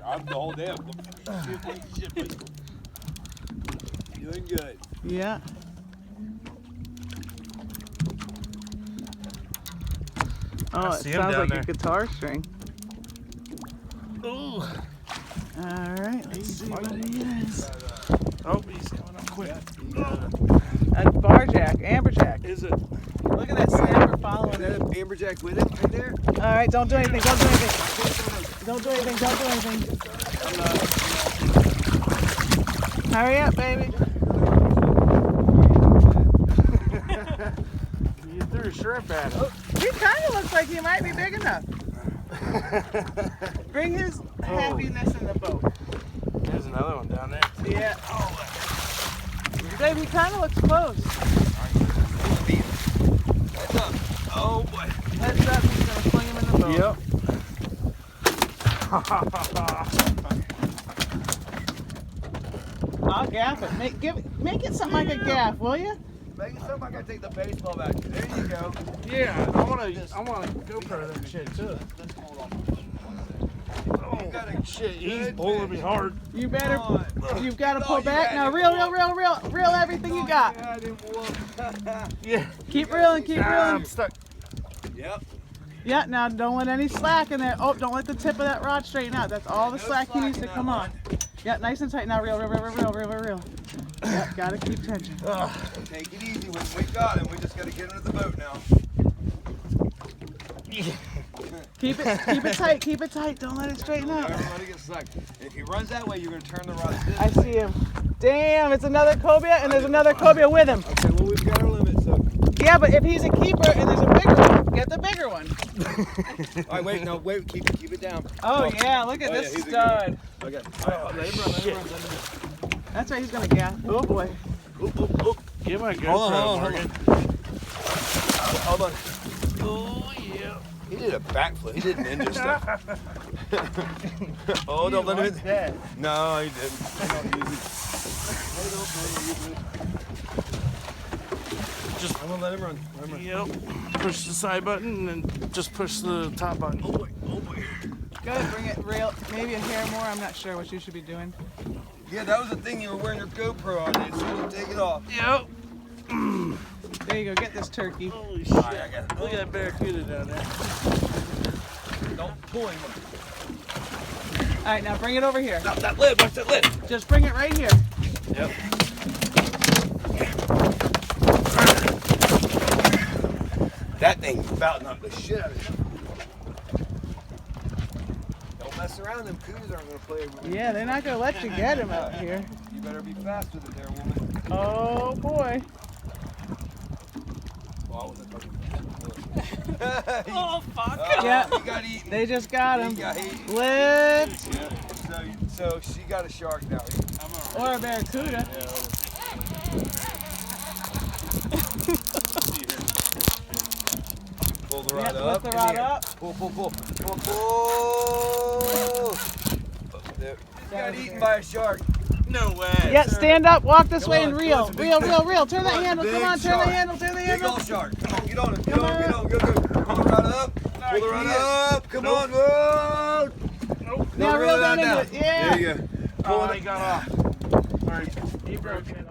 I'm the whole day. Doing good. Yeah. Oh, it sounds like a guitar string. Ooh. All right, let's see what he is. Oh, he's coming up quick. That's barjack, amberjack. Is it? Look at that snapper following it. Amberjack with it right there. All right, don't do anything. Don't do anything. Don't do anything. Don't do anything. Hurry up, baby. You threw a shrimp at him. He kind of looks like he might be big enough. Bring his happiness in the boat. There's another one down there. Yeah. Baby, he kind of looks close. Heads up. Oh boy. Heads up, he's going to fling him in the boat. Yep. I'll gaff it. Make it something like a gaff, will you? Make it something I gotta take the baseball back. There you go. Yeah, I wanna GoPro that shit too. Oh shit, he's pulling me hard. You better, you've got to pull back. Now reel everything you got. Yeah. Keep reeling, keep reeling. I'm stuck. Yep. Yeah, now don't let any slack in there. Oh, don't let the tip of that rod straighten out. That's all the slack he needs to come on. Yeah, nice and tight. Now reel. Yeah, gotta keep tension. Take it easy. We got him. We just gotta get him to the boat now. Keep it tight. Don't let it straighten out. Let it get slack. If he runs that way, you're gonna turn the rod this I see him. Damn, it's another cobia, and there's another cobia with him. Okay, well we've got our limit, so. Yeah, but if he's a keeper and there's a bigger one, get the bigger one. All right, wait, keep it down. Oh yeah, look at this stud. Okay. All right, let him run. That's right, he's gonna gaff. Oh boy. Get my GoPro, Morgan. Hold on. Oh yeah. He did a backflip. He did ninja stuff. Oh, don't let him hit. No, he didn't. Just I'm gonna let him run. Yep. Push the side button and just push the top button. Oh boy. Good, bring it real. Maybe a hair more. I'm not sure what you should be doing. Yeah, that was the thing. You were wearing your GoPro on, dude. So you take it off. Yep. There you go. Get this turkey. Holy shit. All right, I got it. Look at that barracuda down there. Don't pull him. All right, now bring it over here. Stop that lid. Watch that lid. Just bring it right here. Yep. That thing about knocked the shit out of you. Don't mess around. Them coos aren't gonna play with you. Yeah, they're not gonna let you get him out here. You better be fast with it there, woman. Oh boy. Oh, fuck. Yeah, He got eaten. they just got him. He got eaten. Lift. Yeah. So she got a shark now. Or a barracuda. Pull the rod up. Lift the rod up. Pull. There. He got eaten by a shark. No way. Yeah, stand up, walk this way and on, reel. come on, Reel. Turn the handle. Come on, turn the handle. Big old shark. Come on, get on him. Get on. Go. Pull the rod up. Pull the rod up. Come on. Whoa. Nope. Now reel down into it. Yeah. There you go. Oh, he got off. Sorry. He broke it.